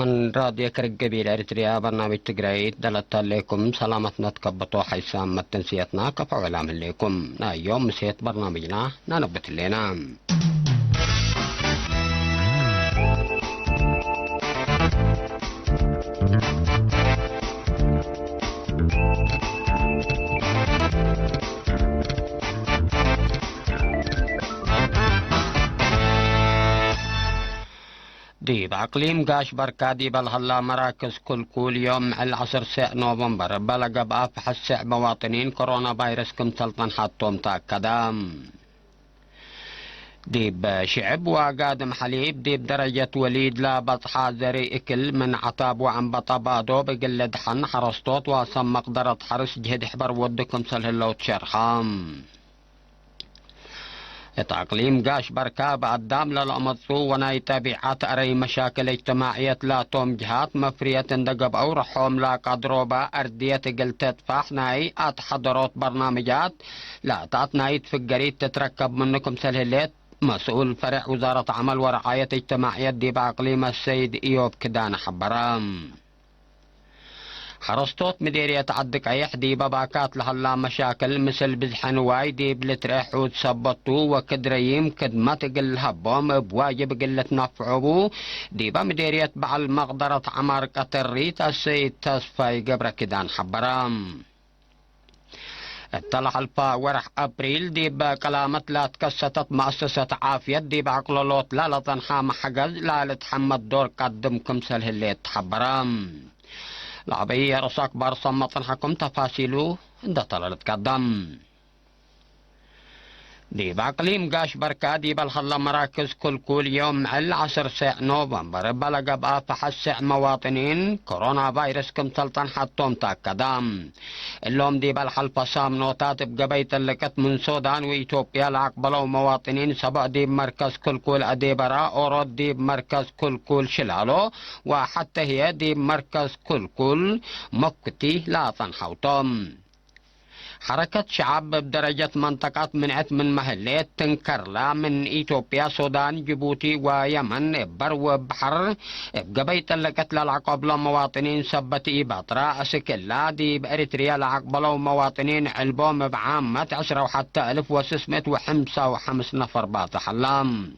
من راديو كرقبيل إريتريا برنامج تقرأي دلت عليكم سلامتنا تكبطوا حيث ما تنسيتنا كفو علام لكم يوم مسيت برنامجنا ننبت لنا ديب أقليم قاش بركادي بالهلا مراكز كل يوم العصر ساعة نوفمبر بلغ بأفحص الساعة مواطنين كورونا فيروس كم سلطن حطوم تاكدام ديب شعب وقادم حليب ديب درجة وليد لا بطحا زري اكل من عطاب وعن بطبادو بقلد حن حرستوت واسم مقدرة حرس جهد حبر ودكم سلهلو تشرخام تقليم قاش بركاب قدام للأمطو وناي تابعات أري مشاكل اجتماعية لا توم جهات مفرية دقب أو رحوم لا قدروبة أردية قلتت فاحناي حضروت برنامجات لا تعطناي تفقريت تتركب منكم سلهلات مسؤول فرع وزارة عمل ورعاية اجتماعية دي بأقليم السيد إيوب كدان حبرام حرستوت مديرية عدك عيح دي باباكات لهلا مشاكل مثل بزحن وايدي بلتريح وتثبطو وكدريم كدما تقل هبوم بواجب قلة نفعو دي مديرية بعل مقدرة عمار قطريت السيد تصفاي قبر كدان حبرام اطلع الفا ورح ابريل دي بكلامة لا تكستت مؤسسة عافية دي بعقلولوت لا لطنحام حجز لا لتحمد دور قدمكم سلهليت حبرام العبية رصاك برصم مطنحكم تفاصيله ده طلعت قدم دي بأقليم قاش بركادي بالخلا مراكز كل يوم العصر ساعة نوفمبر بلغ بأفحص الساعة مواطنين كورونا فيروس كم سلطان حطوم تاكدام اللوم دي بالحلفة سام نوتات بقبيت اللقت من سودان وإثيوبيا لعقبلوا مواطنين سبع دي بمركز كل أديبرا أورود دي بمركز كل شلالو وحتى هي دي بمركز كل مكتي لا تنحوتم حركة شعب بدرجة منطقة منعت من محلات تنكرلا من إثيوبيا سودان جيبوتي ويمن برو بحر بقبيت اللقت للعقب مواطنين سبتي بطرا أسكلا دي بأريتريا لعقبلوا مواطنين علبوم بعامة 10 وحتى 1655 نفر باطحلام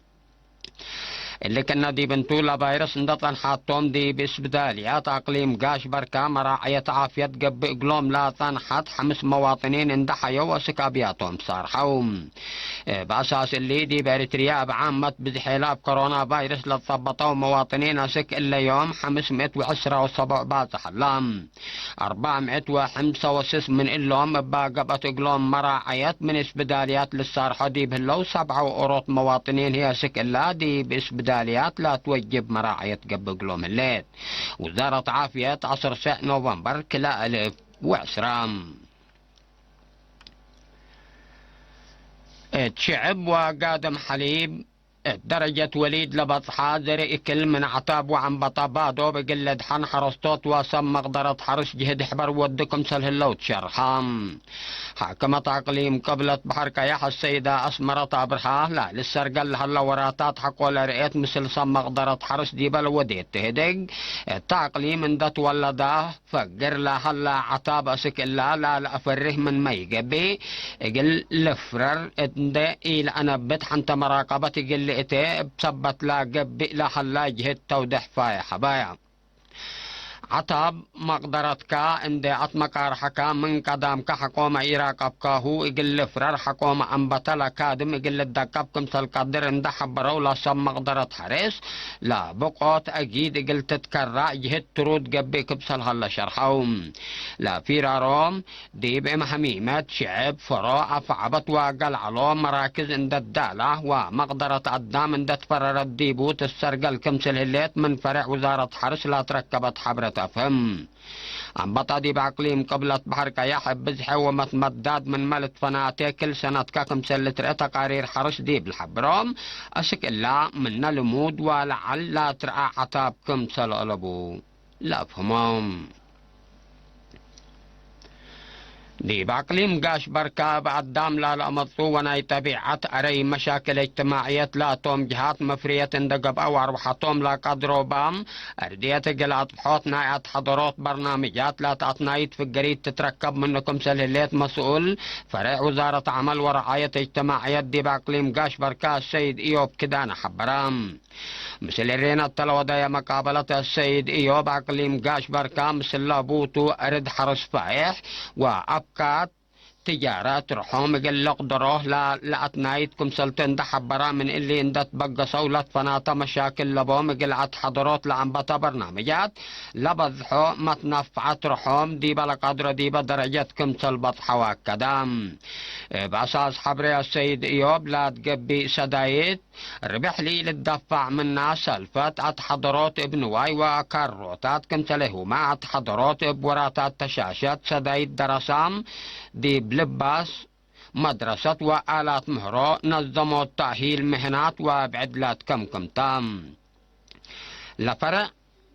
اللي كنا دي بنتولا فيروس ندطن حاطوم دي بإسبداليات أقليم قاش بركة مراعية عافية قب إقلوم لا تنحط 5 مواطنين اندحيوا وسكابياتهم صارحوم بأساس اللي دي بإريتريا بعامة بزحيلاب كورونا فيروس لتثبطوا مواطنين أسك إلا يوم 510 وسبع باطحلام 405 من إلهم باقبة إقلوم مراعية من إسبداليات للصارحة دي بهلو 7 وأوروط مواطنين هي سك إلا دي بإسبداليات لا توجب مراعية قب قلوم الليل وزارة عافية 10 ساعة نوفمبر كلا 1020 شعب وقادم حليب درجة وليد لبطحا زرق كل من عطاب وعن بطابادو بقلد حن حرستوت وسم مقدرة حرس جهد حبر ودكم سلهلوت شرحام حكمت أقليم قبلت بحر كياح السيدة أسمرت أبرحا لا للسرقل هلا وراتات حق ولا رئيت مثل سم مقدرة حرس ديبل وديت تهدق التعقليم اندت ولدا فقر لا هلا عطاب أسك إلا لا أفره من ميقبي قل لفرر اندى إلى أنا بتحنت مراقبة قل إتي بسبت لا قبي لا حلا جهد توضح فايا حبايا عطاب مقدرتك عند أطمكار حكا من قدامك حكومة إيراقبك هو إقل فرار حكومة أنبتلا كادم إقل الدكابكم سالقدر عند حبرو لا سم مقدرة حريس لا بقوت أجيد إقل تتكرع جهد ترود قبيك بسالها شرحوم لا فيراروم ديب إم حميمات شعب فراء فعبت وقل علو مراكز عند الدالة ومقدرة قدام عند تفرر الديبوت السرقل كمسل هليت من فرع وزارة حرس لا تركبت حبرة أفهم عم بطادي بعقليم قبلت بحر كياح بزحة ومتمداد من ملت فناتي كل سنة كاكم سلت رئتا قارير حرس دي بالحبرام أسك إلا من المود ولعل لا ترعى عتابكم سلالبو لا فهمام دي بأقليم قاش بركة بعد دام لا لأمطو وناي طبيعة أري مشاكل اجتماعية لا توم جهات مفرية اندقب أو أروحتهم لا قدروا بام أردية قلات بحوت نايات حضارات برنامجات لا تأتنايت في القريد تتركب منكم سلهليت مسؤول فرع وزارة عمل ورعاية اجتماعية دي بأقليم قاش بركة السيد إيوب كدانا حبرام مثل رينا التلوضة مقابلة السيد إيوب أقليم قاش بركة مثل لابوتو أرد حرس فايح وأبكات تجارات رحوم قلق دروه لا أتنايتكم سلطن ده حبرا من اللي اندت بقى صولت فناتا مشاكل لبوم قلعت حضرات لعنبتا برنامجات لبضحو متنفعت رحوم ديبا لقدر ديبا درجتكم سلبطحة وكدام بأساس حبري السيد إيوب لا تقبي سدايت ربح لي للدفع من ناس الفت حضرات ابن واي وكروتات كنت له مع حضرات بوراتات تشاشات سدايت درسام دي بلباس مدرسة وآلات مهرو نظموا تأهيل مهنات وبعدلات كم تام لفرق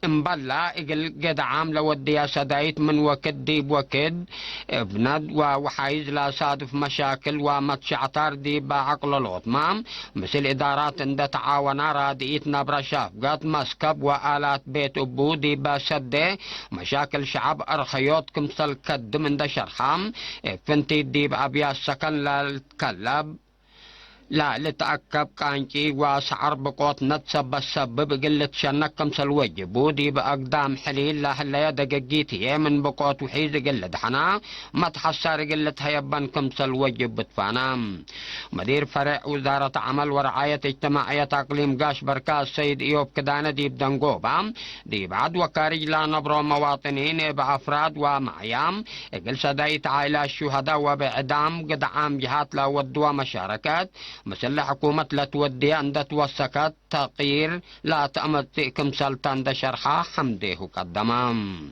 مبلا اقل قد عام لودي سدايت من وكد ديب وكد ابند وحايز لا صادف مشاكل ومتشعتر ديب عقل الغطمام مثل ادارات اند تعاونا رادئيت نبرا شافقات مسكب وآلات بيت ابو ديب سده مشاكل شعب ارخيوت كمثل كد من دا شرحام فنتي ديب ابيا السكن لا تكلب لا لتأكب كانشي واسعر بقوت نتسب السبب قلة شنك كمس الوجب ودي بأقدام حليل لا هلا دقيقيتي من بقوت وحيز قلة حنا ما تحسر قلة هيبان كمس الوجب بتفانام مدير فرع وزارة عمل ورعاية اجتماعية اقليم قاش بركة السيد ايوب كدانة دي بدنقوبا دي بعد وكارج لا نبرو مواطنين بأفراد ومعيام اقل سدايت عائلة الشهداء وبإعدام قد عام جهات لا ودوا مشاركات مثل حكومة لا تودي عند توسكت تغيير لا تأمتكم سلطان دا شرحة حمده قدمام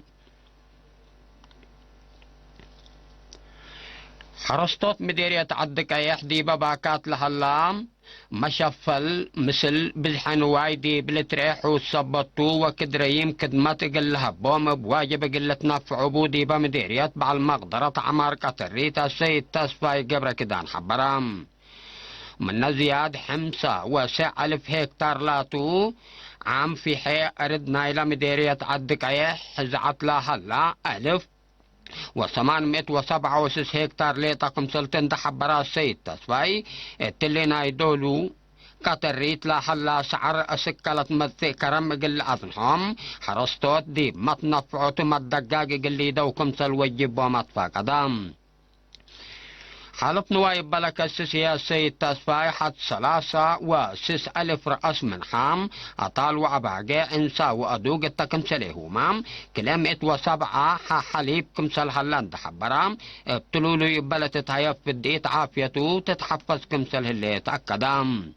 حرستوت مديرية عدك يحدي بباكات لهاللام مشفل مثل بالحن وايدي بلتريح وصبطو وكدريم كدمات قلها بوم بواجب قلة نفع عبودي بمديرية بعالمقدرة عمار قطريت السيد تصفاي قبر كدان حبرام من زياد حمسة وسع ألف هكتار لاتو عام في حي أرد نايلة مديرية عدك حزعت لها لا ألف وثمانمائة وسبعة وسس هكتار ليطاقم سلطن تحبرا السيد تصفاي التلي نايدولو قطريت لا حلا سعر أسكالت مثي كرم قل أذنهم حرستوت دي متنفعوت مدقاق قل دوكم سلوجب ومطفى قدام حلف نوايب بلك السياسي التصفاي حد 63 ألف رأس من حام أطال وعباقي إنسا وأدوق التكمسله مام كلمة وسبعة حليب كمسل هلاند حبرام ابتلولو يبلا تتهيف في الديت عافيته تتحفظ كمسل اللي يتأكدام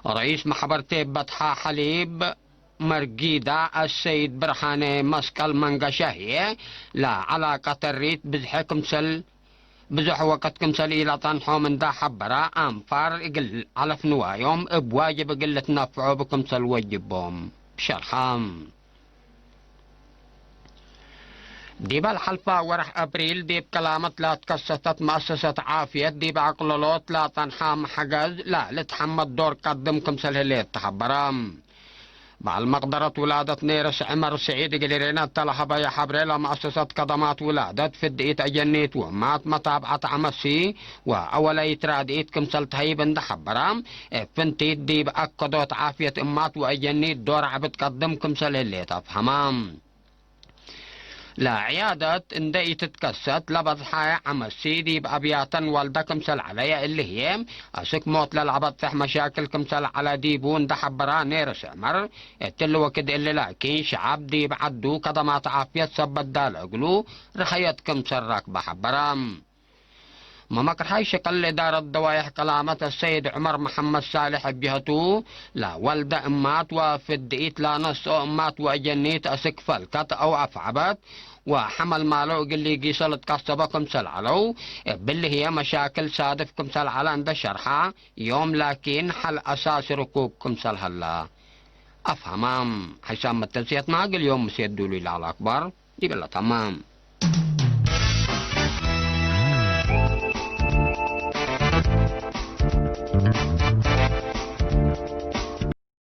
رئيس محبرتي بطحة حليب مرقيدة السيد برهاني مسكال منقشاهي لا علاقة الريت بزحكم سل بزح وقت كمسل إلى طنحو من دا حبرا أنفار إقل على فنوايوم بواجب قلة نفعو بكمسل وجبهم بشرحام دي بالحلفة ورح أبريل دي بكلامة لا تكسست مؤسسة عافية دي بعقلولوت لا تنحام حجز لا لتحمد دور قدم كمسل هلي تحبرام بالمقدرة ولادة نيرس عمر سعيد قليرينا تلحبا يا حبريلا مؤسسة قدمات ولادة في الدئيت أجنيت ومات متابعة عمسي وأولا يترادئيت كمسل تهيبن ده حبرام فنتيت دي بأكدوت عافية إمات وأجنيت دور عبد قدم كمسل اللي تفهمام لا عيادة اندئي تتكسد لبضحايا عمل سيدي بأبياتا والدا كمسل عليا اللي هي أسك موت للعبطح مشاكل كمسل على ديبون ده حبرا نيرس عمر اتلو وكد اللي لكن شعب دي بعدو كدمات عافية سبت دال اقلو رخيت كمسل راكبة حبرام ممكر هاي شكل إدارة دوايح كلامة السيد عمر محمد صالح بجهته لا والد أمات وفد إيت لا نص أمات وأجنيت أسك فلكت أو أفعبت وحمل مالو قلي قيسل تكسبكم سلعلو باللي هي مشاكل صادفكم سلعلا عند شرحة يوم لكن حل أساس ركوبكم سلهلا أفهمام حسام التنسيط ناقل يوم مسيدوا لي على أكبر دي بالله تمام